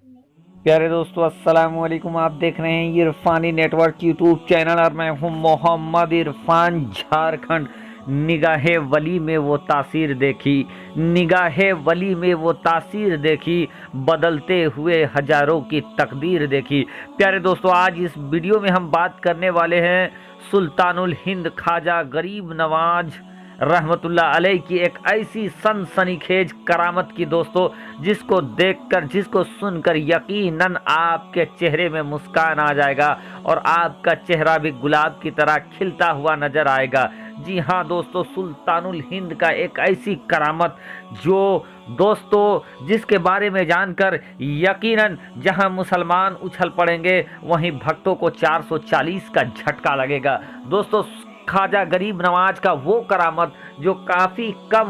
प्यारे दोस्तों, अस्सलाम वालेकुम। आप देख रहे हैं इरफानी नेटवर्क यूट्यूब चैनल और मैं हूं मोहम्मद इरफान। झारखंड। निगाहे वली में वो तासीर देखी, निगाहे वली में वो तासीर देखी, बदलते हुए हजारों की तकदीर देखी। प्यारे दोस्तों, आज इस वीडियो में हम बात करने वाले हैं सुल्तानुल हिंद ख्वाजा गरीब नवाज रहमतुल्लाह अलैह की एक ऐसी सनसनीखेज करामत की दोस्तों, जिसको देखकर, जिसको सुनकर यकीनन आपके चेहरे में मुस्कान आ जाएगा और आपका चेहरा भी गुलाब की तरह खिलता हुआ नजर आएगा। जी हाँ दोस्तों, सुल्तानुल हिंद का एक ऐसी करामत जो दोस्तों जिसके बारे में जानकर यकीनन जहां मुसलमान उछल पड़ेंगे वहीं भक्तों को 440 का झटका लगेगा। दोस्तों, ख्वाजा गरीब नवाज का वो करामत जो काफ़ी कम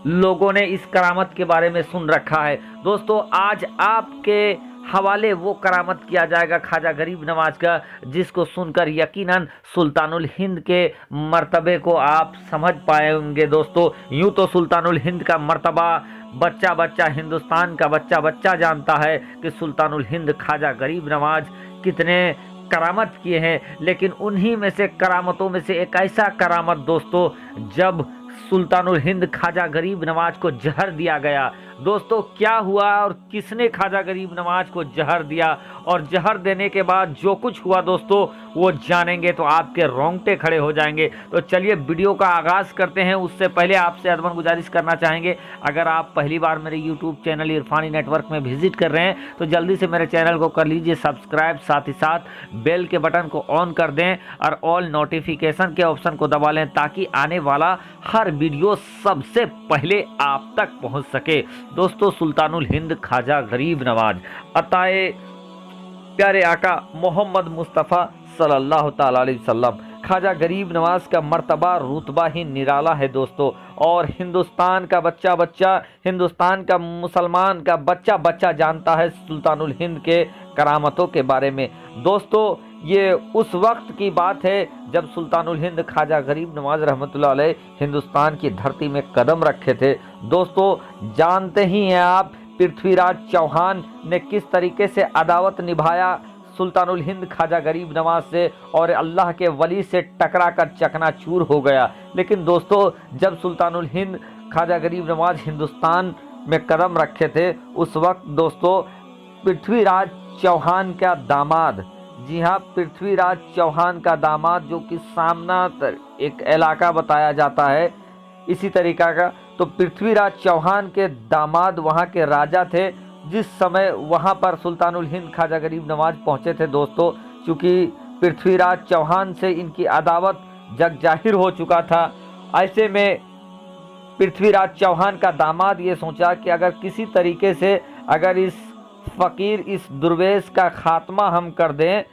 लोगों ने इस करामत के बारे में सुन रखा है। दोस्तों, आज आपके हवाले वो करामत किया जाएगा ख्वाजा गरीब नवाज का, जिसको सुनकर यकीनन सुल्तानुल हिंद के मर्तबे को आप समझ पाएंगे। दोस्तों, यूं तो सुल्तानुल हिंद का मर्तबा बच्चा बच्चा, हिंदुस्तान का बच्चा बच्चा जानता है कि सुल्तानुल हिंद ख्वाजा गरीब नवाज कितने करामत किए हैं, लेकिन उन्हीं में से करामतों में से एक ऐसा करामत दोस्तों, जब सुल्तानुल हिंद ख्वाजा गरीब नवाज को जहर दिया गया। दोस्तों, क्या हुआ और किसने ख्वाजा गरीब नवाज को जहर दिया और जहर देने के बाद जो कुछ हुआ दोस्तों, वो जानेंगे तो आपके रोंगटे खड़े हो जाएंगे। तो चलिए वीडियो का आगाज करते हैं। उससे पहले आपसे अदबन गुजारिश करना चाहेंगे, अगर आप पहली बार मेरे यूट्यूब चैनल इरफानी नेटवर्क में विजिट कर रहे हैं तो जल्दी से मेरे चैनल को कर लीजिए सब्सक्राइब, साथ ही साथ बेल के बटन को ऑन कर दें और ऑल नोटिफिकेशन के ऑप्शन को दबा लें, ताकि आने वाला हर वीडियो सबसे पहले आप तक पहुंच सके। दोस्तों, सुल्तानुल हिंद ख्वाजा गरीब नवाज अताए प्यारे आका मोहम्मद मुस्तफ़ा सल्लल्लाहु ताला अलैहि वसल्लम, ख्वाजा गरीब नवाज का मर्तबा रुतबा ही निराला है दोस्तों। और हिंदुस्तान का बच्चा बच्चा, हिंदुस्तान का मुसलमान का बच्चा बच्चा जानता है सुल्तानुल हिंद के करामतों के बारे में। दोस्तों, ये उस वक्त की बात है जब सुल्तानुल हिंद ख्वाजा गरीब नवाज रहमतुल्लाह अलैह हिंदुस्तान की धरती में कदम रखे थे। दोस्तों, जानते ही हैं आप पृथ्वीराज चौहान ने किस तरीके से अदावत निभाया सुल्तानुल हिंद ख्वाजा गरीब नवाज से, और अल्लाह के वली से टकरा कर चकनाचूर हो गया। लेकिन दोस्तों, जब सुल्तानुल हिंद ख्वाजा गरीब नवाज हिंदुस्तान में कदम रखे थे, उस वक्त दोस्तों पृथ्वीराज चौहान का दामाद, जी हाँ, पृथ्वीराज चौहान का दामाद, जो कि सामना एक इलाका बताया जाता है इसी तरीका का, तो पृथ्वीराज चौहान के दामाद वहाँ के राजा थे जिस समय वहाँ पर सुल्तानुल हिंद ख्वाजा गरीब नवाज पहुँचे थे। दोस्तों, चूँकि पृथ्वीराज चौहान से इनकी अदावत जग जाहिर हो चुका था, ऐसे में पृथ्वीराज चौहान का दामाद ये सोचा कि अगर किसी तरीके से अगर इस फ़कीर, इस दुर्वेश का खात्मा हम कर दें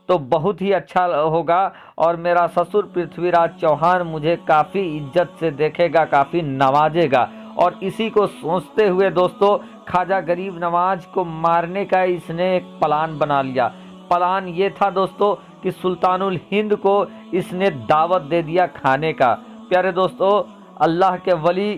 तो बहुत ही अच्छा होगा और मेरा ससुर पृथ्वीराज चौहान मुझे काफ़ी इज्जत से देखेगा, काफ़ी नवाजेगा। और इसी को सोचते हुए दोस्तों, ख्वाजा गरीब नवाज को मारने का इसने एक प्लान बना लिया। प्लान ये था दोस्तों कि सुल्तानुल हिंद को इसने दावत दे दिया खाने का। प्यारे दोस्तों, अल्लाह के वली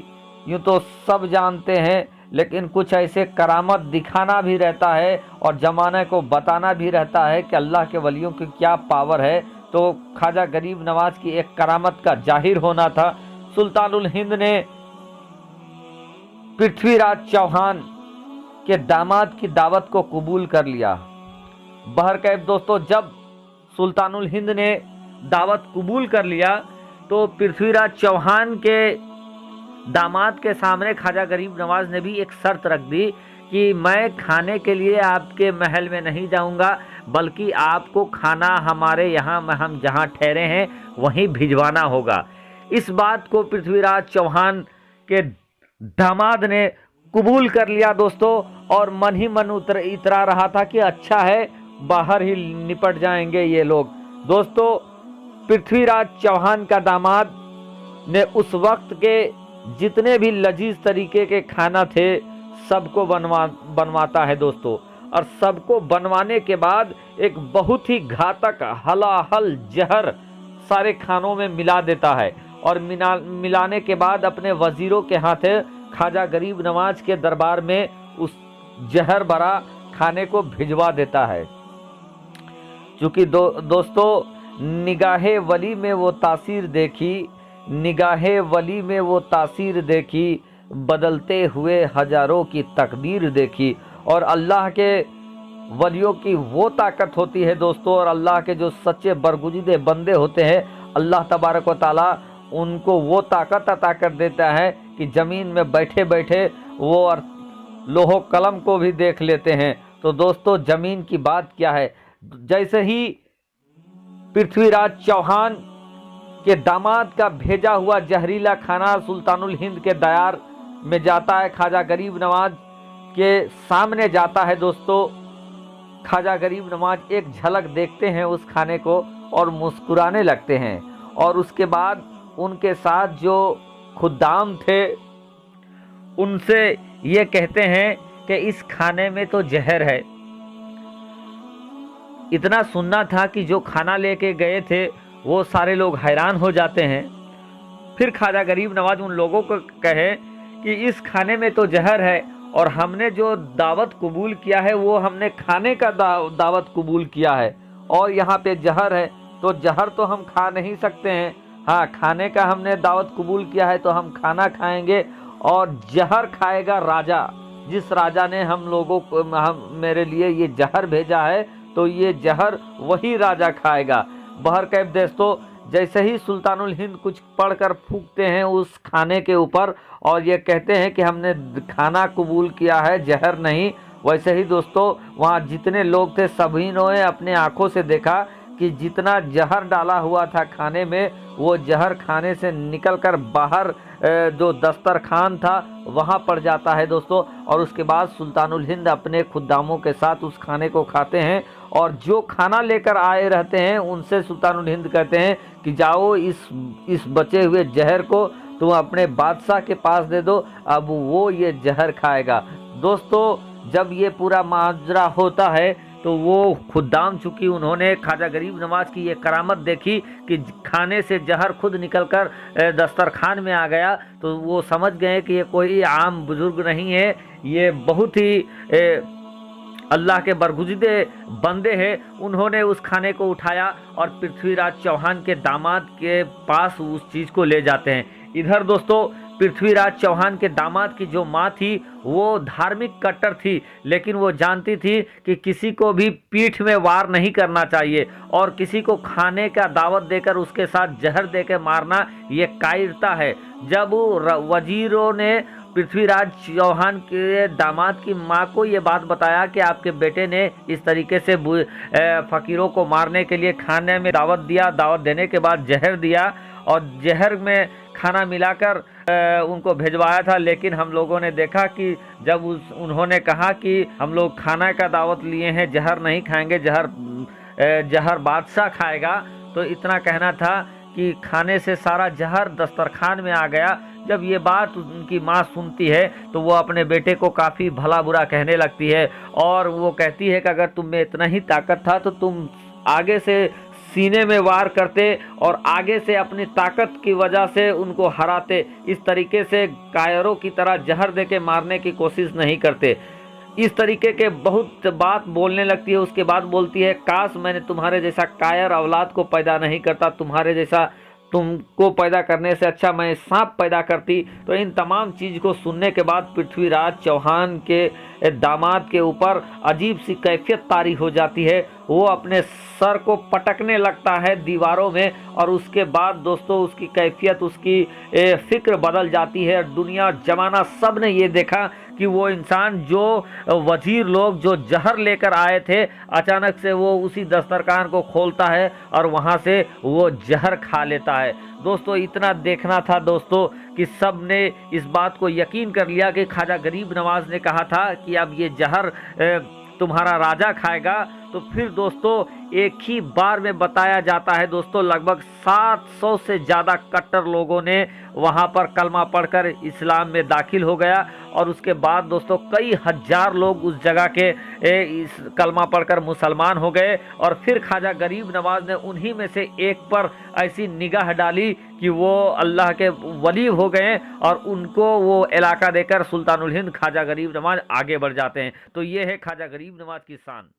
यूँ तो सब जानते हैं, लेकिन कुछ ऐसे करामत दिखाना भी रहता है और ज़माने को बताना भी रहता है कि अल्लाह के वलियों की क्या पावर है। तो ख्वाजा गरीब नवाज की एक करामत का जाहिर होना था। सुल्तानुल हिंद ने पृथ्वीराज चौहान के दामाद की दावत को कबूल कर लिया। बहरकैफ दोस्तों, जब सुल्तानुल हिंद ने दावत कबूल कर लिया तो पृथ्वीराज चौहान के दामाद के सामने ख्वाजा गरीब नवाज ने भी एक शर्त रख दी कि मैं खाने के लिए आपके महल में नहीं जाऊंगा, बल्कि आपको खाना हमारे यहाँ हम जहाँ ठहरे हैं वहीं भिजवाना होगा। इस बात को पृथ्वीराज चौहान के दामाद ने कबूल कर लिया दोस्तों, और मन ही मन इतरा रहा था कि अच्छा है, बाहर ही निपट जाएंगे ये लोग। दोस्तों, पृथ्वीराज चौहान का दामाद ने उस वक्त के जितने भी लजीज तरीके के खाना थे सबको बनवाता है दोस्तों, और सबको बनवाने के बाद एक बहुत ही घातक हलाहल जहर सारे खानों में मिला देता है, और मिलाने के बाद अपने वजीरों के हाथे ख्वाजा गरीब नवाज के दरबार में उस जहर भरा खाने को भिजवा देता है। क्योंकि दोस्तों निगाहे वली में वो तासीर देखी, निगाहे वली में वो तासीर देखी, बदलते हुए हजारों की तकदीर देखी। और अल्लाह के वलियों की वो ताकत होती है दोस्तों, और अल्लाह के जो सच्चे बरगुज़ीदे बंदे होते हैं, अल्लाह तबारक व तआला उनको वो ताकत अता कर देता है कि ज़मीन में बैठे बैठे वो और लोहो कलम को भी देख लेते हैं। तो दोस्तों ज़मीन की बात क्या है, जैसे ही पृथ्वीराज चौहान के दामाद का भेजा हुआ जहरीला खाना सुल्तानुल हिंद के दयार में जाता है, ख्वाजा गरीब नवाज के सामने जाता है दोस्तों, ख्वाजा गरीब नवाज एक झलक देखते हैं उस खाने को और मुस्कुराने लगते हैं। और उसके बाद उनके साथ जो खुद्दाम थे उनसे ये कहते हैं कि इस खाने में तो जहर है। इतना सुनना था कि जो खाना लेके गए थे वो सारे लोग हैरान हो जाते हैं। फिर ख्वाजा गरीब नवाज उन लोगों को कहे कि इस खाने में तो जहर है, और हमने जो दावत कबूल किया है वो हमने खाने का दावत कबूल किया है, और यहाँ पे जहर है तो जहर तो हम खा नहीं सकते हैं। हाँ, खाने का हमने दावत कबूल किया है तो हम खाना खाएंगे, और जहर खाएगा राजा। जिस राजा ने हम लोगों को मेरे लिए ये जहर भेजा है तो ये जहर वही राजा खाएगा। बहरकैफ दोस्तों, जैसे ही सुल्तानुल हिंद कुछ पढ़कर फूंकते हैं उस खाने के ऊपर और ये कहते हैं कि हमने खाना कबूल किया है, जहर नहीं, वैसे ही दोस्तों वहाँ जितने लोग थे सभी ने अपने आंखों से देखा कि जितना जहर डाला हुआ था खाने में, वो जहर खाने से निकलकर बाहर जो दस्तरखान था वहाँ पड़ जाता है दोस्तों। और उसके बाद सुल्तानुल हिंद अपने खुद्दामों के साथ उस खाने को खाते हैं, और जो खाना लेकर आए रहते हैं उनसे सुल्तानुल हिंद कहते हैं कि जाओ इस बचे हुए जहर को तुम अपने बादशाह के पास दे दो, अब वो ये जहर खाएगा। दोस्तों जब ये पूरा माजरा होता है तो वो खुद्दाम, चूँकि उन्होंने ख्वाजा गरीब नवाज की ये करामत देखी कि खाने से जहर खुद निकलकर दस्तरखान में आ गया, तो वो समझ गए कि ये कोई आम बुजुर्ग नहीं है, ये बहुत ही अल्लाह के बरगुज़ीदे बंदे हैं। उन्होंने उस खाने को उठाया और पृथ्वीराज चौहान के दामाद के पास उस चीज़ को ले जाते हैं। इधर दोस्तों पृथ्वीराज चौहान के दामाद की जो माँ थी वो धार्मिक कट्टर थी, लेकिन वो जानती थी कि किसी को भी पीठ में वार नहीं करना चाहिए, और किसी को खाने का दावत देकर उसके साथ जहर देकर मारना ये कायरता है। जब वजीरों ने पृथ्वीराज चौहान के दामाद की माँ को ये बात बताया कि आपके बेटे ने इस तरीके से फ़कीरों को मारने के लिए खाने में दावत दिया, दावत देने के बाद जहर दिया और जहर में खाना मिलाकर उनको भिजवाया था, लेकिन हम लोगों ने देखा कि जब उन्होंने कहा कि हम लोग खाना का दावत लिए हैं, जहर नहीं खाएंगे, जहर बादशाह खाएगा, तो इतना कहना था कि खाने से सारा जहर दस्तरखान में आ गया। जब ये बात उनकी माँ सुनती है तो वो अपने बेटे को काफ़ी भला बुरा कहने लगती है, और वो कहती है कि अगर तुम में इतना ही ताकत था तो तुम आगे से सीने में वार करते और आगे से अपनी ताकत की वजह से उनको हराते, इस तरीके से कायरों की तरह जहर देके मारने की कोशिश नहीं करते। इस तरीके के बहुत बात बोलने लगती है। उसके बाद बोलती है, काश मैंने तुम्हारे जैसा कायर औलाद को पैदा नहीं करता, तुम्हारे जैसा तुमको पैदा करने से अच्छा मैं सांप पैदा करती। तो इन तमाम चीज़ को सुनने के बाद पृथ्वीराज चौहान के दामाद के ऊपर अजीब सी कैफियत तारी हो जाती है। वो अपने सर को पटकने लगता है दीवारों में, और उसके बाद दोस्तों उसकी कैफियत, उसकी फ़िक्र बदल जाती है। दुनिया जमाना सब ने ये देखा कि वो इंसान जो वजीर लोग जो जहर लेकर आए थे, अचानक से वो उसी दस्तरखान को खोलता है और वहाँ से वो जहर खा लेता है। दोस्तों इतना देखना था दोस्तों कि सब ने इस बात को यकीन कर लिया कि ख्वाजा गरीब नवाज ने कहा था कि अब ये जहर तुम्हारा राजा खाएगा। तो फिर दोस्तों एक ही बार में बताया जाता है दोस्तों लगभग 700 से ज़्यादा कट्टर लोगों ने वहाँ पर कलमा पढ़कर इस्लाम में दाखिल हो गया। और उसके बाद दोस्तों कई हजार लोग उस जगह के इस कलमा पढ़कर मुसलमान हो गए। और फिर ख्वाजा गरीब नवाज ने उन्हीं में से एक पर ऐसी निगाह डाली कि वो अल्लाह के वली हो गए और उनको वो इलाका देकर सुल्तानुल हिंद ख्वाजा गरीब नवाज आगे बढ़ जाते हैं। तो ये है ख्वाजा गरीब नवाज की शान।